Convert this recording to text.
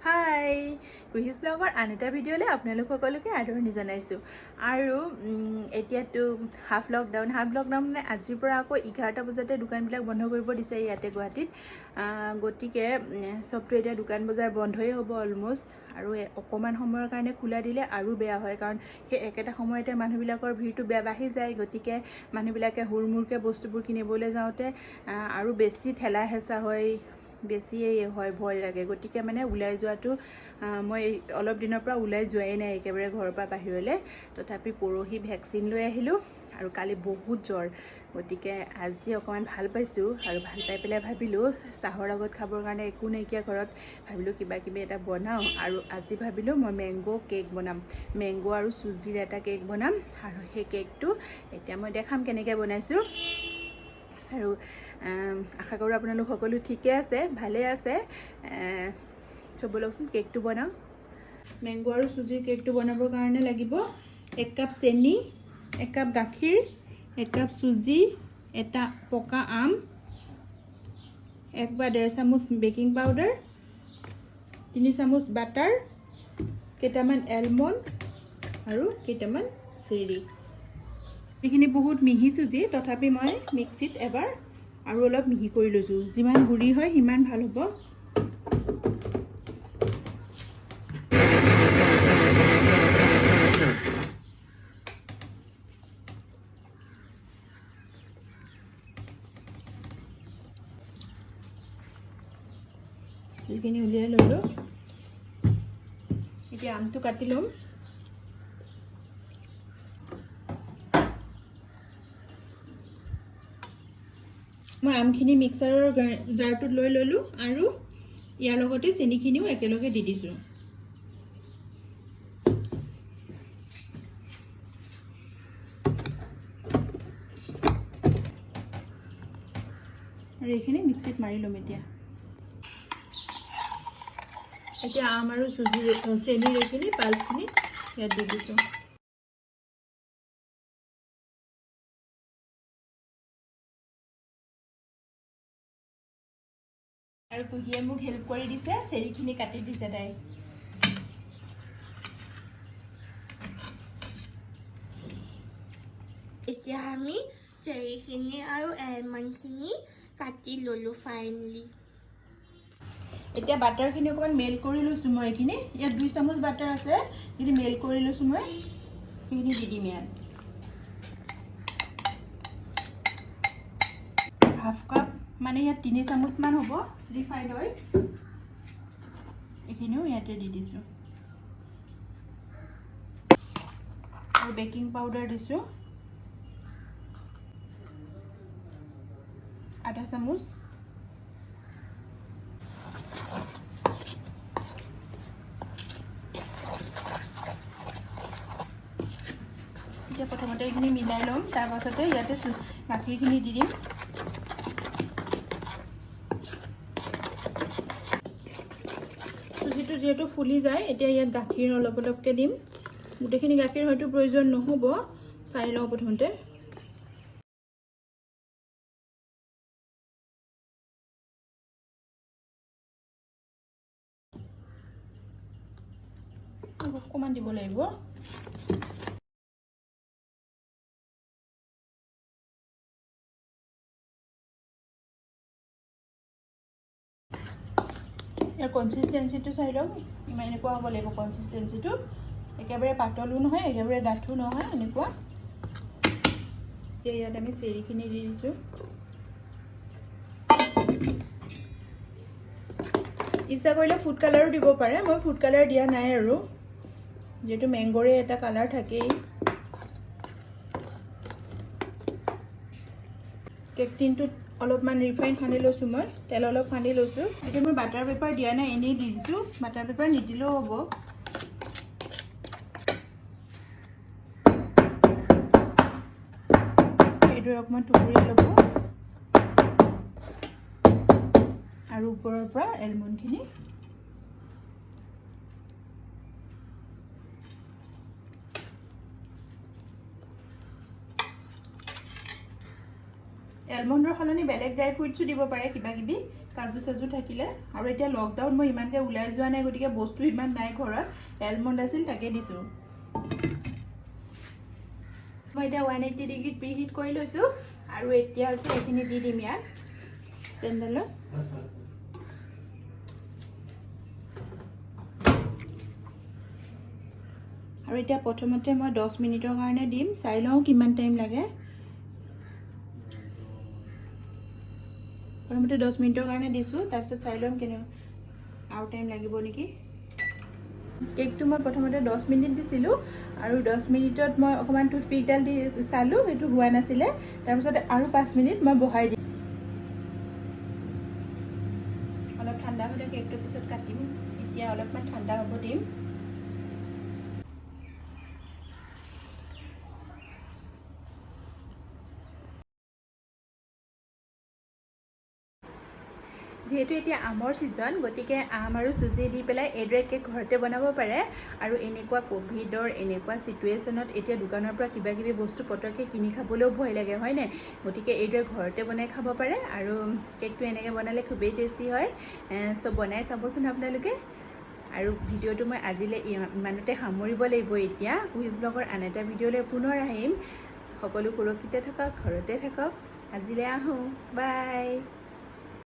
হাই কুহিজ ব্লগৰ আন এটা ভিডিঅ'লৈ আপোনালোক সকলোকে আদৰণি জনাইছোঁ আৰু এতিয়াতো হাফ লকডাউন মানে আজিৰ পৰা আকৌ 11টা বজাতে দোকানবিলাক বন্ধ কৰিব দিছে ইয়াতে গুৱাহাটীত গতিকে সবটো এতিয়া দোকান বজাৰ বন্ধই হ'ব অলমোষ্ট আৰু অকমান সময়ৰ কাৰণে খোলা দিলে আৰু বেয়া হয় কাৰণ সেই একেটা সময়তে মানুহবিলাকৰ ভিৰটো বাঢ়ি যায় গতিকে মানুহবিলাকে হুৰমুৰকৈ বস্তুবোৰ কিনিবলৈ যাওঁতে আৰু বেছি ঠেলা হেঁচা হয় বেছিয়ে হয় ভয় লাগে গতিকে মানে ওলাই যোৱাটো মই অলপ দিনৰ পৰা ওলাই যোৱাই নাই একেবাৰে ঘৰৰ পৰা বাহিৰলৈ তথাপি পৰহি ভেকচিন লৈ আহিলোঁ আৰু কালি বহুত জ্বৰ গতিকে আজি অকমান ভাল পাইছোঁ আৰু ভাল পাই পেলাই ভাবিলোঁ চাহৰ লগত খাবৰ কাৰণে একো নাইকিয়া ঘৰত ভাবিলোঁ কিবা কিবি এটা বনাওঁ আৰু আজি ভাবিলোঁ মই মেংগো কেক বনাম মেংগো আৰু চুজিৰ এটা কেক বনাম আৰু সেই কেকটো এতিয়া মই দেখাম কেনেকৈ বনাইছোঁ আৰু আশা কৰোঁ আপোনালোক সকলো ঠিকে আছে ভালে আছে চব বলকচোন কেকটো বনাওঁ মেংগো আৰু চুজিৰ কেকটো বনাবৰ কাৰণে লাগিব 1 কাপ চেনি 1 কাপ গাখীৰ 1 কাপ চুজি এটা পকা আম 1 বা 1.5 চামুচ বেকিং পাউডাৰ 3 চামুচ বাটাৰ কেইটামান এলমণ্ড আৰু কেইটামান চেৰি এইখিনি বহুত মিহি চুজি তথাপি মই মিক্সিত এবাৰ আৰু অলপ মিহি কৰি লৈছোঁ যিমান গুড়ি হয় সিমান ভাল হ'ব এইখিনি উলিয়াই ল'লোঁ এতিয়া আমটো কাটি ল'ম মই আমখিনি মিক্সাৰৰ জাৰটোত লৈ ল'লোঁ আৰু ইয়াৰ লগতে চেনিখিনিও একেলগে দি দিছোঁ আৰু এইখিনি মিক্সিত মাৰি ল'ম এতিয়া আম আৰু চুজিৰ চেনিৰ এইখিনি পাল্পখিনি ইয়াত দি দিছোঁ আৰু কুহিয়ে মোক হেল্প কৰি দিছে চেৰিখিনি কাটি দিছে তাই এতিয়া আমি চেৰিখিনি আৰু এলমণ্ডখিনি কাটি ল'লোঁ ফাইনেলি এতিয়া বাটাৰখিনি অকণমান মেল্ট কৰি লৈছোঁ মই এইখিনি ইয়াত 2 চামুচ বাটাৰ আছে এইখিনি মেল্ট কৰি লৈছোঁ মই সেইখিনি দি দিম ইয়াত হাফ কাপ মানে ইয়াত 3 চামুচমান হ'ব ৰিফাইণ্ড অইল এইখিনিও ইয়াতে দি দিছোঁ আৰু বেকিং পাউডাৰ দিছোঁ আধা চামুচ এতিয়া প্ৰথমতে এইখিনি মিলাই ল'ম তাৰ পাছতে ইয়াতে গাখীৰখিনি দি দিম চুজিটো যিহেতু ফুলি যায় এতিয়া ইয়াত গাখীৰ অলপ অলপকৈ দিম গোটেইখিনি গাখীৰ হয়তো প্ৰয়োজন নহ'ব চাই লওঁ প্ৰথমতে অকণমান দিব লাগিব ইয়াৰ কনচিষ্টেঞ্চিটো চাই লওক ইমান এনেকুৱা হ'ব লাগিব কনচিষ্টেঞ্চিটো একেবাৰে পাতলো নহয় একেবাৰে ডাঠো নহয় এনেকুৱা এতিয়া ইয়াত আমি চেৰিখিনি দি দিছোঁ ইচ্ছা কৰিলে ফুড কালাৰো দিব পাৰে মই ফুড কালাৰ দিয়া নাই আৰু যেহেতু মেংগোৰে এটা কালাৰ থাকেই কেক টিনটোত অলপমান ৰিফাইন সানি লৈছোঁ মই তেল অলপ সানি লৈছোঁ এতিয়া মই বাটাৰ পেপাৰ দিয়া নাই এনেই দি দিছোঁ বাটাৰ পেপাৰ নিদিলেও হ'ব এইদৰে অকণমান টুকুৰি ল'ব আৰু ওপৰৰ পৰা এলমণ্ডখিনি এলমণ্ডৰ সলনি বেলেগ ড্ৰাই ফ্ৰুটছো দিব পাৰে কিবা কিবি কাজু চাজু থাকিলে আৰু এতিয়া লকডাউন মই ইমানকৈ ওলাই যোৱা নাই গতিকে বস্তু ইমান নাই ঘৰত এলমণ্ড আছিল তাকে দিছোঁ মই এতিয়া 180 ডিগ্ৰীত প্ৰিহিট কৰি লৈছোঁ আৰু এতিয়া হৈছে এইখিনি দি দিম ইয়াত ষ্টেণ্ডডালত আৰু এতিয়া প্ৰথমতে মই 10 মিনিটৰ কাৰণে দিম চাই লওঁ কিমান টাইম লাগে প্ৰথমতে 10 মিনিটৰ কাৰণে দিছোঁ তাৰপিছত চাই ল'ম কেনে আৰু টাইম লাগিব নেকি কেকটো মই প্ৰথমতে 10 মিনিট দিছিলোঁ আৰু 10 মিনিটত মই অকণমান টুথপিকডাল দি চালোঁ সেইটো হোৱা নাছিলে তাৰপিছত আৰু 5 মিনিট মই বহাই দিম অলপ ঠাণ্ডা হ'লে কেকটো পিছত কাটিম এতিয়া অলপমান ঠাণ্ডা হ'ব দিম যিহেতু এতিয়া আমৰ ছিজন গতিকে আম আৰু চুজি দি পেলাই এইদৰে কেক ঘৰতে বনাব পাৰে আৰু এনেকুৱা ক'ভিডৰ এনেকুৱা চিটুৱেশ্যনত এতিয়া দোকানৰ পৰা কিবা কিবি বস্তু পটককৈ কিনি খাবলৈও ভয় লাগে হয়নে গতিকে এইদৰে ঘৰতে বনাই খাব পাৰে আৰু কেকটো এনেকৈ বনালে খুবেই টেষ্টি হয় চ' বনাই চাবচোন আপোনালোকে আৰু ভিডিঅ'টো মই আজিলৈ ইমানতে সামৰিব লাগিব এতিয়া কুইজ ব্লগৰ আন এটা ভিডিঅ'লৈ পুনৰ আহিম সকলো সুৰক্ষিত থাকক ঘৰতে থাকক আজিলৈ আহোঁ বাই